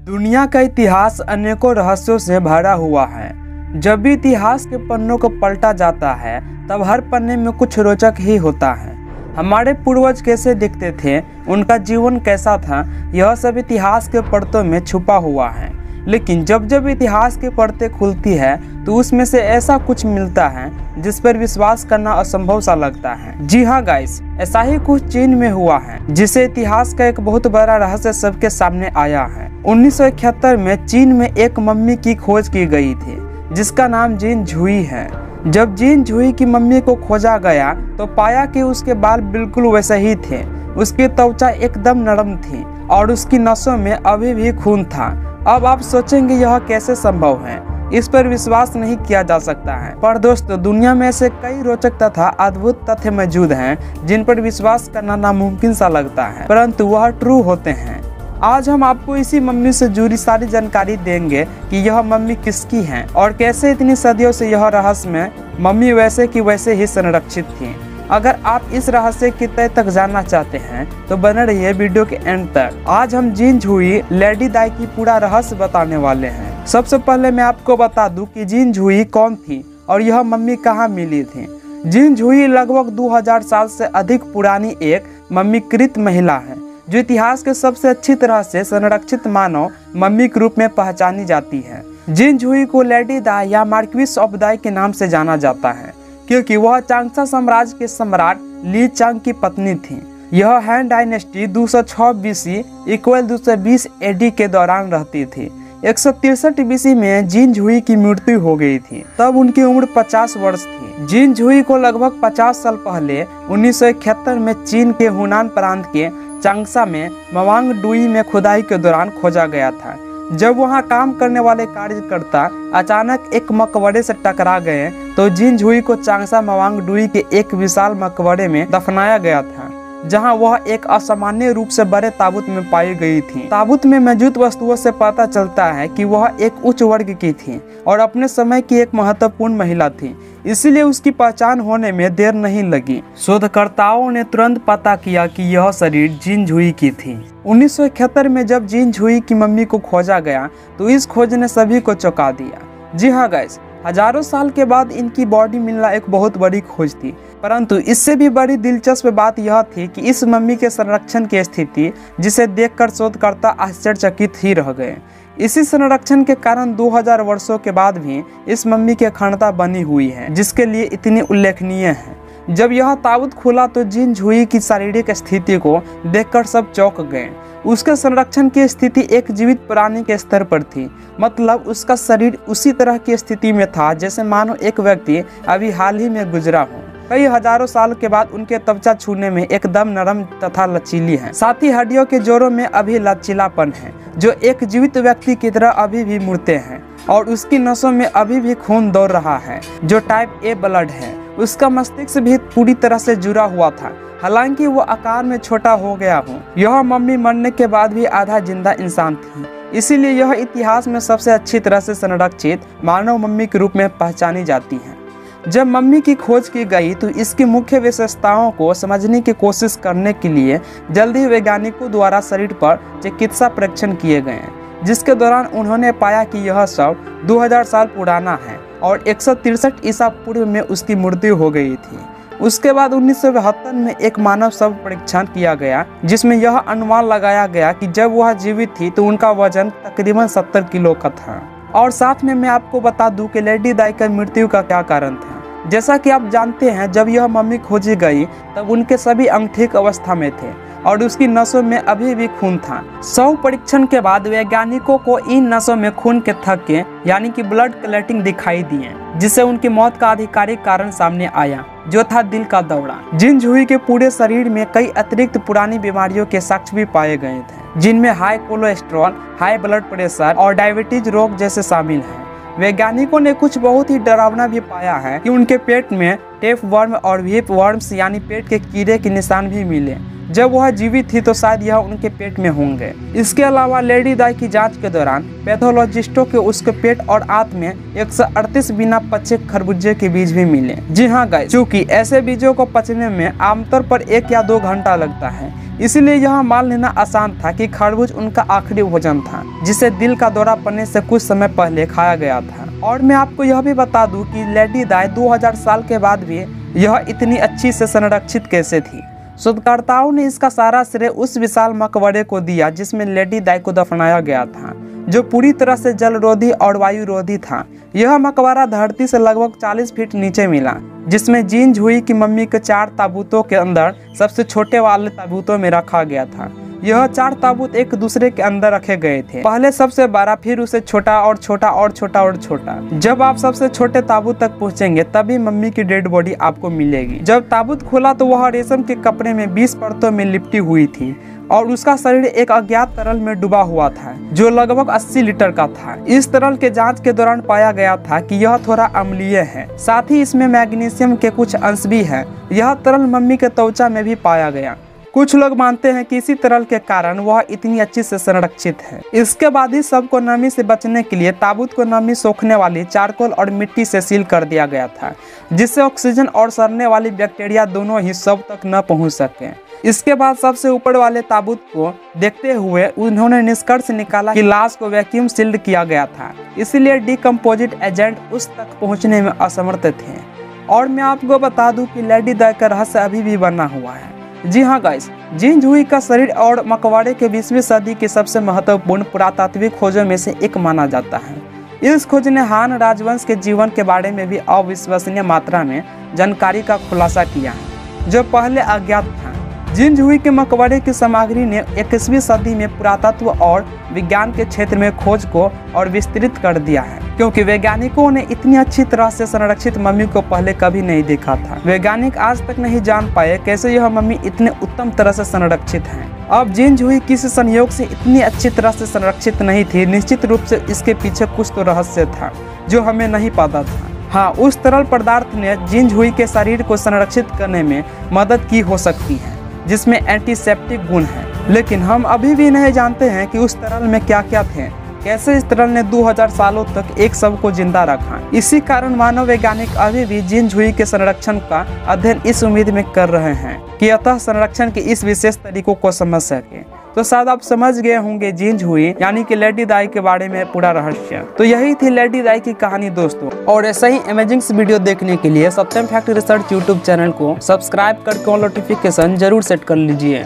दुनिया का इतिहास अनेकों रहस्यों से भरा हुआ है। जब भी इतिहास के पन्नों को पलटा जाता है तब हर पन्ने में कुछ रोचक ही होता है। हमारे पूर्वज कैसे दिखते थे, उनका जीवन कैसा था, यह सब इतिहास के परतों में छुपा हुआ है। लेकिन जब जब इतिहास की परतें खुलती है तो उसमें से ऐसा कुछ मिलता है जिस पर विश्वास करना असंभव सा लगता है। जी हाँ गाइस, ऐसा ही कुछ चीन में हुआ है जिसे इतिहास का एक बहुत बड़ा रहस्य सबके सामने आया है। 1971 में चीन में एक मम्मी की खोज की गई थी जिसका नाम जिन झुई है। जब जिन झुई की मम्मी को खोजा गया तो पाया कि उसके बाल बिल्कुल वैसे ही थे, उसकी त्वचा एकदम नरम थी और उसकी नसों में अभी भी खून था। अब आप सोचेंगे यह कैसे संभव है, इस पर विश्वास नहीं किया जा सकता है। पर दोस्तों, दुनिया में ऐसे कई रोचक तथा अद्भुत तथ्य मौजूद हैं जिन पर विश्वास करना नामुमकिन सा लगता है, परंतु वह ट्रू होते हैं। आज हम आपको इसी मम्मी से जुड़ी सारी जानकारी देंगे कि यह मम्मी किसकी है और कैसे इतनी सदियों से यह रहस्य में मम्मी वैसे की वैसे ही संरक्षित थी। अगर आप इस रहस्य की तह तक जानना चाहते हैं तो बने रहिए वीडियो के एंड तक। आज हम जिन झुई लेडी दाई की पूरा रहस्य बताने वाले हैं। सबसे पहले मैं आपको बता दूं कि जिन झुई कौन थी और यह मम्मी कहाँ मिली थी। जिन झुई लगभग 2000 साल से अधिक पुरानी एक मम्मीकृत महिला है जो इतिहास के सबसे अच्छी तरह से संरक्षित मानव मम्मी के रूप में पहचानी जाती है। जिन झुई को लेडी दाई या मार्क्विस ऑफ दाई के नाम से जाना जाता है क्योंकि वह चांगसा साम्राज्य के सम्राट ली चांग की पत्नी थी। यह हैन डायनेस्टी 206 बीसी इक्वल 220 एडी के दौरान रहती थी। 163 बीसी में जिन झुई की मृत्यु हो गई थी, तब उनकी उम्र 50 वर्ष थी। जिन झुई को लगभग 50 साल पहले 1971 में चीन के हुनान प्रांत के चांगसा में मवांग डुई में खुदाई के दौरान खोजा गया था। जब वहां काम करने वाले कार्यकर्ता अचानक एक मकबरे से टकरा गए तो जिन झुई को चांगसा मवांग डुई के एक विशाल मकबरे में दफनाया गया था, जहां वह एक असामान्य रूप से बड़े ताबूत में पाई गई थी। ताबूत में मौजूद वस्तुओं से पता चलता है कि वह एक उच्च वर्ग की थी और अपने समय की एक महत्वपूर्ण महिला थी, इसीलिए उसकी पहचान होने में देर नहीं लगी। शोधकर्ताओं ने तुरंत पता किया कि यह शरीर जिन झुई की थी। 1971 में जब जिन झुई की मम्मी को खोजा गया तो इस खोज ने सभी को चौंका दिया। जी हाँ गाइस, हजारों साल के बाद इनकी बॉडी मिलना एक बहुत बड़ी खोज थी, परंतु इससे भी बड़ी दिलचस्प बात यह थी कि इस मम्मी के संरक्षण की स्थिति जिसे देखकर शोधकर्ता आश्चर्यचकित ही रह गए। इसी संरक्षण के कारण 2000 वर्षों के बाद भी इस मम्मी की अखंडता बनी हुई है, जिसके लिए इतनी उल्लेखनीय है। जब यह ताबूत खुला तो जिन झुई की शारीरिक स्थिति को देखकर सब चौंक गए। उसके संरक्षण की स्थिति एक जीवित प्राणी के स्तर पर थी, मतलब उसका शरीर उसी तरह की स्थिति में था जैसे मानो एक व्यक्ति अभी हाल ही में गुजरा हो। कई हजारों साल के बाद उनके त्वचा छूने में एकदम नरम तथा लचीली है, साथ ही हड्डियों के जोड़ों में अभी लचीलापन है जो एक जीवित व्यक्ति की तरह अभी भी मुड़ते हैं और उसकी नसों में अभी भी खून दौड़ रहा है जो टाइप ए ब्लड है। उसका मस्तिष्क भी पूरी तरह से जुड़ा हुआ था, हालांकि वो आकार में छोटा हो गया हो। यह मम्मी मरने के बाद भी आधा जिंदा इंसान थी, इसीलिए यह इतिहास में सबसे अच्छी तरह से संरक्षित मानव मम्मी के रूप में पहचानी जाती है। जब मम्मी की खोज की गई तो इसकी मुख्य विशेषताओं को समझने की कोशिश करने के लिए जल्दी वैज्ञानिकों द्वारा शरीर पर चिकित्सा परीक्षण किए गए, जिसके दौरान उन्होंने पाया कि यह शव 2000 साल पुराना है और 163 ईसा पूर्व में उसकी मृत्यु हो गई थी। उसके बाद 1972 में एक मानव शव परीक्षण किया गया जिसमें यह अनुमान लगाया गया कि जब वह जीवित थी तो उनका वजन तकरीबन 70 किलो का था। और साथ में मैं आपको बता दूं कि लेडी दाई की मृत्यु का क्या कारण था। जैसा कि आप जानते हैं, जब यह मम्मी खोजी गई तब उनके सभी अंग ठीक अवस्था में थे और उसकी नसों में अभी भी खून था। शव परीक्षण के बाद वैज्ञानिकों को इन नसों में खून के थक्के यानी कि ब्लड क्लॉटिंग दिखाई दिए, जिससे उनकी मौत का आधिकारिक कारण सामने आया जो था दिल का दौरा। जिन झुई के पूरे शरीर में कई अतिरिक्त पुरानी बीमारियों के साक्ष्य भी पाए गए थे, जिनमें high cholesterol, high blood pressure और डायबिटीज रोग जैसे शामिल हैं। वैज्ञानिकों ने कुछ बहुत ही डरावना भी पाया है कि उनके पेट में टेप वर्म और व्हीप वर्म्स यानी पेट के कीड़े के निशान भी मिले। जब वह जीवित थी तो शायद यह उनके पेट में होंगे। इसके अलावा लेडी दाई की जांच के दौरान पैथोलॉजिस्टों के उसके पेट और आंत में 138 बिना पचे खरबूजे के बीज भी मिले। जी हाँ गाइस, चूंकि ऐसे बीजों को पचने में आमतौर पर 1 या 2 घंटा लगता है, इसीलिए यह मान लेना आसान था कि खरबूज उनका आखिरी भोजन था, जिसे दिल का दौरा पड़ने से कुछ समय पहले खाया गया था। और मैं आपको यह भी बता दूं कि लेडी दाई 2000 साल के बाद भी यह इतनी अच्छी से संरक्षित कैसे थी। शोधकर्ताओं ने इसका सारा श्रेय उस विशाल मकबरे को दिया जिसमें लेडी दाई को दफनाया गया था, जो पूरी तरह से जलरोधी और वायुरोधी था। यह मकबरा धरती से लगभग 40 फीट नीचे मिला, जिसमें जीन झुई की मम्मी के 4 ताबूतों के अंदर सबसे छोटे वाले ताबूतों में रखा गया था। यह 4 ताबूत एक दूसरे के अंदर रखे गए थे, पहले सबसे बड़ा, फिर उसे छोटा और छोटा और छोटा और छोटा। जब आप सबसे छोटे ताबूत तक पहुंचेंगे तभी मम्मी की डेड बॉडी आपको मिलेगी। जब ताबूत खोला तो वह रेशम के कपड़े में 20 परतों में लिपटी हुई थी और उसका शरीर एक अज्ञात तरल में डूबा हुआ था, जो लगभग 80 लीटर का था। इस तरल के जांच के दौरान पाया गया था कि यह थोड़ा अम्लीय है, साथ ही इसमें मैग्नीशियम के कुछ अंश भी है। यह तरल मम्मी के त्वचा में भी पाया गया। कुछ लोग मानते हैं कि इसी तरल के कारण वह इतनी अच्छी से संरक्षित है। इसके बाद ही सबको नमी से बचने के लिए ताबूत को नमी सोखने वाली चारकोल और मिट्टी से सील कर दिया गया था, जिससे ऑक्सीजन और सड़ने वाली बैक्टीरिया दोनों ही सब तक न पहुंच सके। इसके बाद सबसे ऊपर वाले ताबूत को देखते हुए उन्होंने निष्कर्ष निकाला कि लाश को वैक्यूम सील्ड किया गया था, इसीलिए डिकम्पोजिट एजेंट उस तक पहुंचने में असमर्थ थे। और मैं आपको बता दूं कि लेडी दाई का रहस्य अभी भी बना हुआ है। जी हाँ गाइस, जीन झुई का शरीर और मकबरे के 20वीं सदी की सबसे महत्वपूर्ण पुरातात्विक खोजों में से एक माना जाता है। इस खोज ने हान राजवंश के जीवन के बारे में भी अविश्वसनीय मात्रा में जानकारी का खुलासा किया है, जो पहले अज्ञात था। जीन झुई के मकबरे की सामग्री ने 21वीं सदी में पुरातत्व और विज्ञान के क्षेत्र में खोज को और विस्तृत कर दिया है, क्योंकि वैज्ञानिकों ने इतनी अच्छी तरह से संरक्षित मम्मी को पहले कभी नहीं देखा था। वैज्ञानिक आज तक नहीं जान पाए कैसे यह मम्मी इतने उत्तम तरह से संरक्षित है। अब जीन झुई किसी संयोग से इतनी अच्छी तरह से संरक्षित नहीं थी, निश्चित रूप से इसके पीछे कुछ तो रहस्य था जो हमें नहीं पता था। हाँ, उस तरल पदार्थ ने जीन झुई के शरीर को संरक्षित करने में मदद की हो सकती है, जिसमें एंटीसेप्टिक गुण है, लेकिन हम अभी भी नहीं जानते हैं कि उस तरल में क्या क्या थे। कैसे इस तरल ने 2000 सालों तक एक शव को जिंदा रखा। इसी कारण मानव वैज्ञानिक अभी भी जीन झुई के संरक्षण का अध्ययन इस उम्मीद में कर रहे हैं कि अतः संरक्षण के इस विशेष तरीकों को समझ सके। तो शायद आप समझ गए होंगे जीन झुई यानी कि लेडी दाई के बारे में पूरा रहस्य। तो यही थी लेडी दाई की कहानी दोस्तों। और ऐसा ही अमेजिंग वीडियो देखने के लिए सत्यम फैक्ट रिसर्च यूट्यूब चैनल को सब्सक्राइब करके नोटिफिकेशन जरूर सेट कर लीजिए।